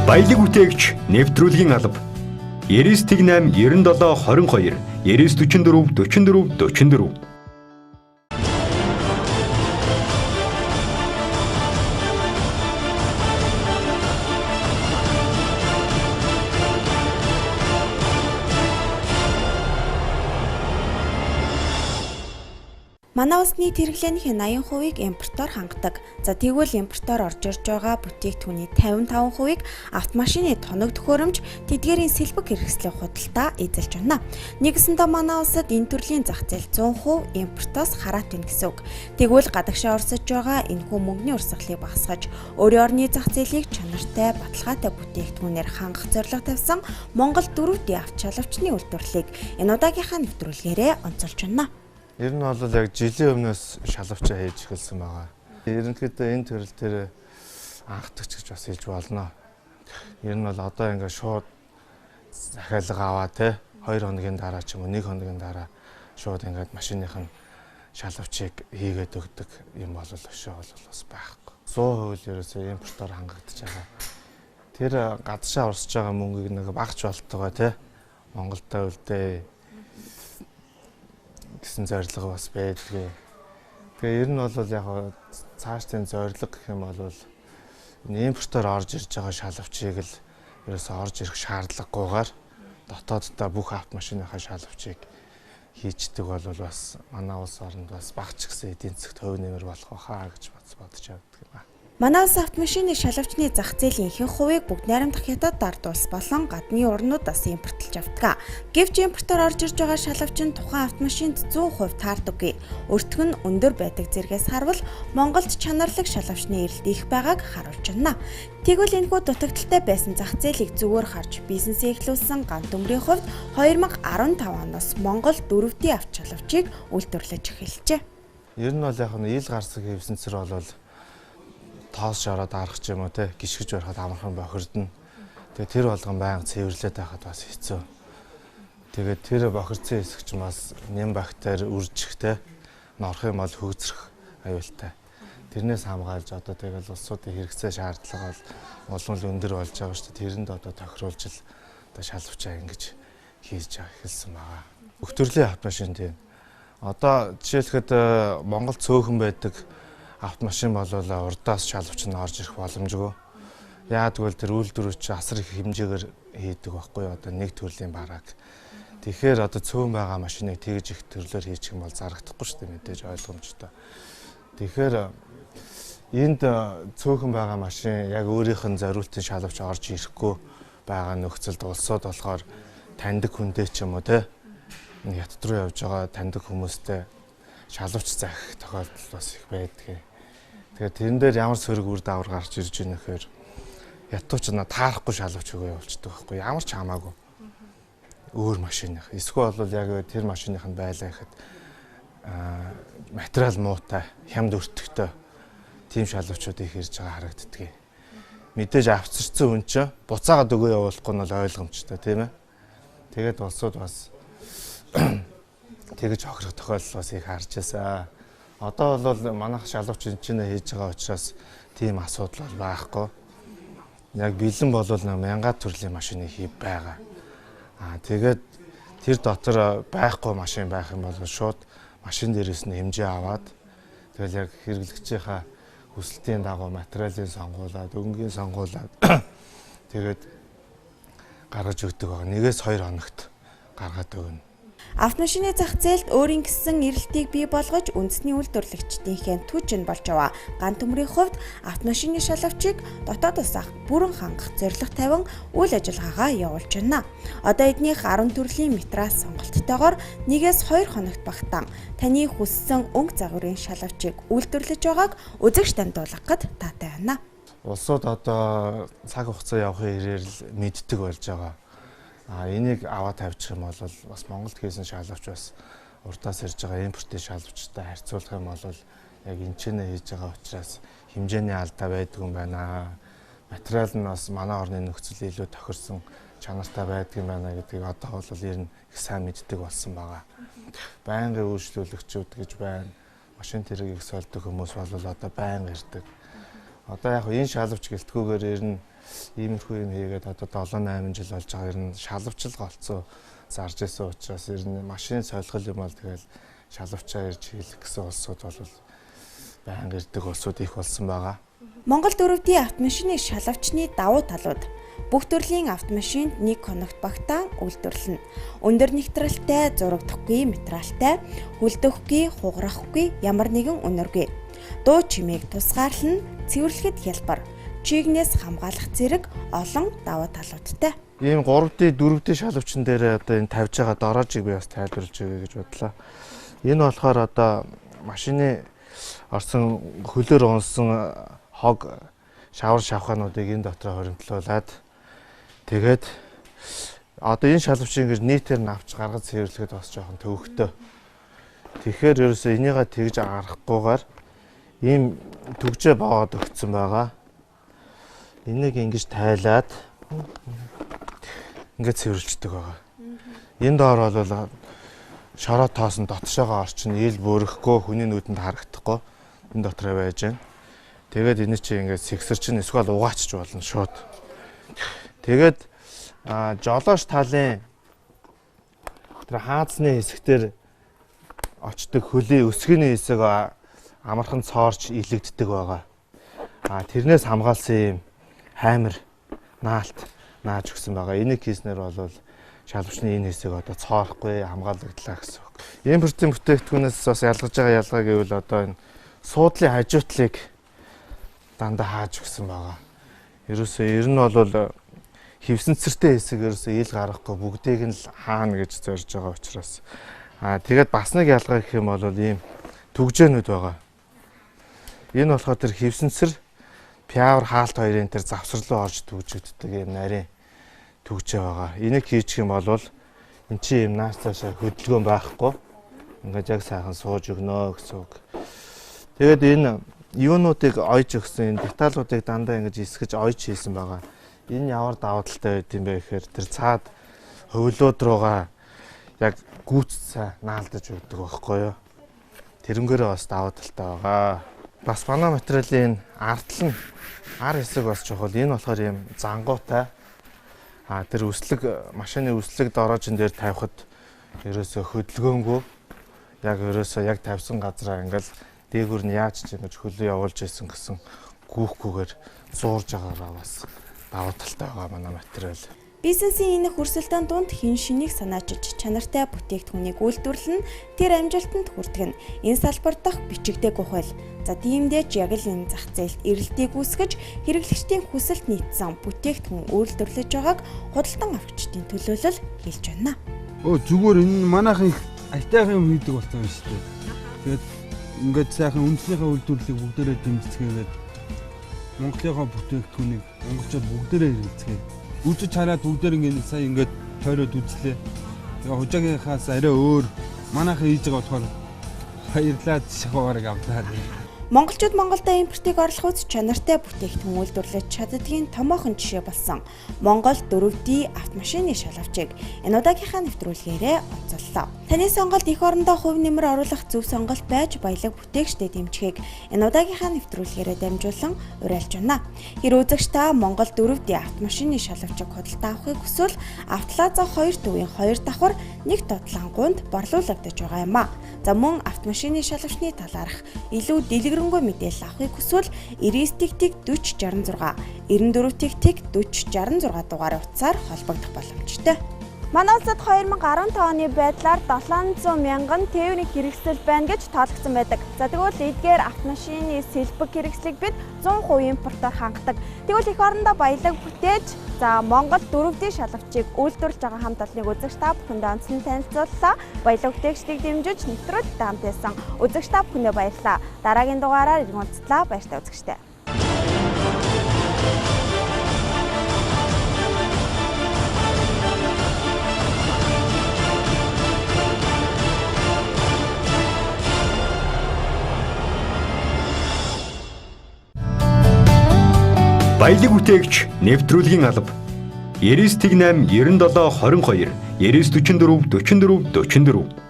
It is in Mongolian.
Баялаг бүтээгч нэвтрүүлгийн алба 99.8 97 22 9944 44 44. Манай улсны хэрэглээнийхээ 80%-ийг импортоор хангадаг. За тэгвэл импортоор орж ирж байгаа бүтээгдэхүүний 55%-ийг автомашины тоног төхөөрөмж, тэдгээрийн сэлбэг хэрэгслийн худалдаа эзэлж байна. Нэгсэндээ манай улсад энэ төрлийн зах зээл 100% импортоос хараат байна гэсэн үг. Тэгвэл гадагшаа орсож байгаа энэхүү мөнгөний урсгалыг багасгаж, өөрийн орны зах зээлийг чанартай, баталгаатай бүтээгдэхүүнээр хангах зорилго тавьсан Монгол 4D авч шалгавчны үйлдвэрлэлийг энэ удаагийнхаа нэвтрүүлгээрээ онцолж байна. Ер нь бол яг жилийн өмнөөс шалгавчаа хийж эхэлсэн байгаа. Ерөнхийдөө энэ төрөл дээр анхдагч гэж бас хэлж болно. Ер нь бол одоо ингээд шууд захиалга аваа те 2 хоногийн дараа ч юм уу 1 хоногийн дараа шууд ингээд машиных нь шалгавчийг хийгээд өгдөг юм бол өшөө бол бас байхгүй. 100% ерөөсөө импортоор хангагдаж байгаа. Тэр гадшаа урсж байгаа мөнгийг нэг багч болтойгоо те Монголдо үлдээ гэсэн зорилго бас байдгийг. Тэгээ ер нь бол яг цаашдын зорилго гэх юм бол импортоор орж ирж байгаа шалгавчийг л ерөөсөө орж ирэх шаардлагагүйгээр дотооддоо бүх автомашиныхаа шалгавчийг хийждэг бол бас манай улс оронд бас багч гэсэн эдийн засагт хувь нэмэр болох байхаа гэж бодож явдаг юм аа. Манай улс автомашины шалгавчны зах зээлийн ихэнх хувийг бүгд найрамдах хятад ард улс болон гадны орнуудаас импортлж авдаг. Гэвч импортоор орж ирж байгаа шалгавч нь тухайн автомашинд 100% таардаггүй. Өртгөх нь өндөр байдаг зэргээс харвал Монголд чанарлаг шалгавчны эрэлт их байгааг харуулж байна. Тэгвэл энэхүү дутагдaltaй байсан зах зээлийг зүгээр харж бизнесээ эхлүүлсэн Гант төмрийн хувьд 2015 оноос Монгол 4D авч шалгавчийг үйлдвэрлэж эхэлжээ. Ер нь бол яг нь ил гарсаг хэвсэн цэр бол тоос шороод арах ч юм уу те гიშгэж барахад амархан бохирдно. Тэгээ тэр болгон байнга цэвэрлээд байхад бас хэцүү. Тэгээд тэр бохирдсан хэсэг ч бас нэм бактери үржих те норох юм бол хөгзрөх аюултай. Тэрнээс хамгаалж одоо тэгэл улсуудын хэрэгцээ шаардлага бол улам л өндөр болж байгаа шүү дээ. Тэрэнд одоо тохируулж л одоо шалгавчаа ингэж хийж эхэлсэн байгаа. Бүх төрлийн автомашин тийм. Одоо жишээлхэд Монгол цөөхөн байдаг автомашин болол урдаас шалгавч нь орж ирэх боломжгүй. Яагтвэл тэр үйлдвэрч асар их хэмжээгээр хийдэг байхгүй одоо нэг төрлийн бараг. Тэгэхээр одоо цөөн байгаа машиныг тэгж их төрлөөр хийчих юм бол зарагдахгүй шүү дээ мэдээж ойлгомжтой. Тэгэхээр энд цөөхөн байгаа машин яг өөрийнх нь зориултын шалгавч орж ирэхгүй байгаа нөхцөлд улсууд болохоор таньдаг хүнтэй ч юм уу те ят руу явж байгаа таньдаг хүмүүстэй шалгавч заах тохиолдол бас их байдаг. Тэгээд тэрэн дээр ямар сөрөг үр дагавар гарч ирж байна гэхээр ятууч на таарахгүй шалгавч өгөө явуулчихдаг байхгүй ямар ч хамаагүй. Өөр машиных. Эсвэл бол яг тэр машиных нь байлаа гэхэд материал муутай, хямд өртөгтэй тийм шалгавчууд их ирж байгаа харагддаг. Мэдээж авцарсан хүн чинь буцаагаад өгөө явуулахгүй нь бол ойлгомжтой тийм ээ. Тэгээд улсууд бас тэгж хохирох тохиолдол бас их харж байсан. Одоо бол манайх шалгавч энэ чинь хийж байгаа учраас тийм асуудал бол байхгүй. Яг бэлэн бол 1000 төрлийн машины хий байгаа. Тэгээд тэр дотор байхгүй машин байх юм бол шууд машин дээрээс нь хэмжээ аваад тэгэл яг хэрэглэгчийнхаа хүсэлтийн дагуу материалын сонгуулаад, өнгөний сонгуулаад тэгээд гаргаж өгдөг байгаа. 1-2 хоногт гаргаад өгнө. Автомашины зах зээлд өөрийн гэсэн эрэлтийг бий болгож үндэсний үйлдвэрлэгчдийнхээ түвшин болж байгаа. Гант төмрийн хувьд автомашины шалгавчийг дотоодоос бүрэн хангах зорилго тавин үйл ажиллагаагаа явуулж байна. Одоо эднийх 10 төрлийн метраас сонголттойгоор 1-2 хоногт багтаан таны хүссэн өнгө загварын шалгавчийг үйлдвэрлэж байгааг үзэгч дамжуулахад таатай байна. Улсууд одоо цаг хугацаа явахын хэрээр л мэддэг болж байгаа. Энийг аваад тавьчих юм бол бас Монголд хийсэн шалгавч бас урдаас ирж байгаа импортын шалгавчтай харьцуулах юм бол яг энэ ч нэ хийж байгаа учраас хэмжээний алдаа байдаг юм байна. Материал нь бас манай орны нөхцөл илүү тохирсон чанартай байдаг юм байна гэдгийг одоо бол ер нь их сайн мэддэг болсон байгаа. Байнгын үйлчлүүлэгчүүд гэж байна. Машин тэргийг сольдог хүмүүс бол одоо байнга ирдэг. Одоо яг энэ шалгавч гэлтгүүгээр ер нь Иймэрхүү юм хийгээд одоо 7-8 жил болж байгаа. Ер нь шалавчлал голцоо зарж исэн учраас ер нь машины солихол юм бол тэгэл шалавчаа ирж хийх гэсэн улсууд бол байнга ирдэг улсууд их болсон байгаа. Монгол дөрөвдийн автомашины шалавчны давуу талууд. Бүх төрлийн автомашинд нэг коннект багтаан үйлдвэрлэнэ. Өндөр нэвтрэлтэй, зурагдахгүй, материалтай, хүлдэхгүй, хугарахгүй ямар нэгэн үнэргүй. Дуу чимээг тусгаарлан, цэвэрлэхэд хялбар, чигнээс хамгаалах зэрэг олон давуу талуудтай. Ийм 3D, 4D шалавчин дээр одоо энэ тавьж байгаа дороожийг би бас тайлбарлаж өгье гэж бодлоо. Энэ болохоор одоо машины орсон хөлөөр унсан хог шавар шавхаануудыг энэ дотор хоримтлуулад тэгээд одоо энэ шалавчийг ингэж нийтээр навч гаргаж цэвэрлэхэд бас жоохон төвөгтэй. Тэгэхээр ерөөсөө энийгээ тэгж аргахгүйгээр ийм төгжээ багаад өгсөн байгаа. Энийг ингэж тайлаад ингээд цэвэрлждэг байгаа. Энэ доор бол шороо тоосон дотшоогоо орчин ил бүрэхгүй хүний нүдэнд харагдахгүй энэ дотроо байж байна. Тэгээд энэ чинь ингээд сэгсэр чинь эсвэл угаачч болно шууд. Тэгээд жолооч талын тэр хаацны хэсгээр очдог хөлийн өсгөний хэсэг амархан цоорч илэгддэг байгаа. Тэрнээс хамгаалсан юм хаймар наалт нааж өгсөн байгаа. Энийг хийснээр бол шалавчны энэ хэсэг одоо цоорохгүй хамгаалагдлаа гэсэн үг. Импортын бүтээгдэхүүнээс бас ялгаж байгаа ялгаа гэвэл одоо энэ суудлын хажуутлыг дандаа хааж өгсөн байгаа. Ерөөсөө ер нь бол хевсэнцэртэй хэсэг ерөөсөө ил гарахгүй бүгдийг нь л хаана гэж зорж байгаа учраас. Тэгээд бас нэг ялгаа гэх юм бол ийм түгжээнүүд байгаа. Энэ болохоор тэр хевсэнцэр пиавар хаалт хоёрын тэр завсар руу орж түгжигддэг юм нарийн түгжээ байгаа. Энийг хийчих юм бол эн чинь юм наас цаашаа хөдөлгөөн байхгүй. Ингээд яг сайхан сууж өгнө гэсэн үг. Тэгээд энэ юунуудыг ойж өгсөн энэ деталуудыг дандаа ингэж эсгэж ойж хийсэн байгаа. Энэ ямар давуу талтай байд юм бэ гэхээр тэр цаад хөвлөд руугаа яг гүйццээ наалдаж өгдөг байхгүй юу. Тэрнгээрээ бас давуу талтай байгаа. Бас манай материалын ардтал нь ар хэсэг бас чухал. Энэ болохоор юм зангуутай. Тэр машины үслэг дороожин дээр тавихад ерөөсөө хөдөлгөөнгүй яг ерөөсөө яг тавьсан газараа ингээл дээгүүр нь яаж ч ингэж хөлөө явуулж исэн гэсэн гүүхгүйгээр зуурж байгаагаа бас давуу талтай байгаа манай материал. Бизнесийн энэ хөрсөлтөнд дунд хэн шинийг санаачиж чанартай бүтээгдэхүүнийг үйлдвэрлэн тэр амжилтанд хүрдэг нь энэ салбар дахь бичигдээгүй хөл. За тиймдээч яг л энэ зах зээлд эрэлтийг үүсгэж хэрэглэгчдийн хүсэлт нийцсэн бүтээгдэхүүн үйлдвэрлэж байгааг худалдан авчдын төлөөлөл хэлж байна. Зүгээр энэ манайхан их айтайхан юм хийдэг болсон юм шүү дээ. Тэгээд ингээд сайхан үндснийхээ үйлдвэрлэлийг бүгдээрээ дэмжицгээгээд Монголынхаа бүтээгдэхүүнийг монголчууд бүгдээрээ хэрэглэцгээе. Үзэж хараад бүгдээр ингээд сая ингээд тойроод үзлээ. Тэгээ хужаагийнхаас арай өөр манайхан хийж байгаа болохоор баярлаад шахаваарыг авлаа. Монголчууд Монголдо импортыг орлоход чанартай бүтээгдэхүүн үйлдвэрлэж чаддгийн томоохон жишээ болсон Монгол 4D автомашины шалавчийг энэ удаагийнхаа нэвтрүүлгээрээ онцоллоо. Таны сонголт эх орондоо хувь нэмэр оруулах зөв сонголт байж баялаг бүтээгчдэд дэмжихийг энэ удаагийнхаа нэвтрүүлгээрээ дамжуулан уриалж байна. Хэр үзэгч та Монгол 4D автомашины шалавчийг худалдан авахыг хүсвэл Автолаза 2 төвийн 2 давхар 1 тодлангуунд борлуулагдаж байгаа юм а. За мөн автомашины шалавчны талаарх илүү дэлгэрэнгүй мэдээлэл авахыг хүсвэл 99-4066 94-4066 дугаар утсаар холбогдох боломжтой. Манай улсад 2015 оны байдлаар 700 мянган тээврийн хэрэгсэл байна гэж тоологдсон байдаг. За тэгвэл эдгээр автомашины сэлбэг хэрэгслийг бид 100% импортоор хангадаг. Тэгвэл эх орондоо баялаг бүтээж Монгол 4D шалавчийг үйлдвэрлэж байгаа хамт олоныг үзэгч та бүхэндээ онцлон танилцууллаа. Баялаг бүтээгчдийг дэмжиж нэвтрүүлэгт хамт байсан үзэгч та бүхэндээ баярлалаа. Дараагийн дугаараар иргэн уулзлаа. Баяртай үзэгчтэй. Баялаг бүтээгч нэвтрүүлгийн алба 99.8 97 22 9944 44 44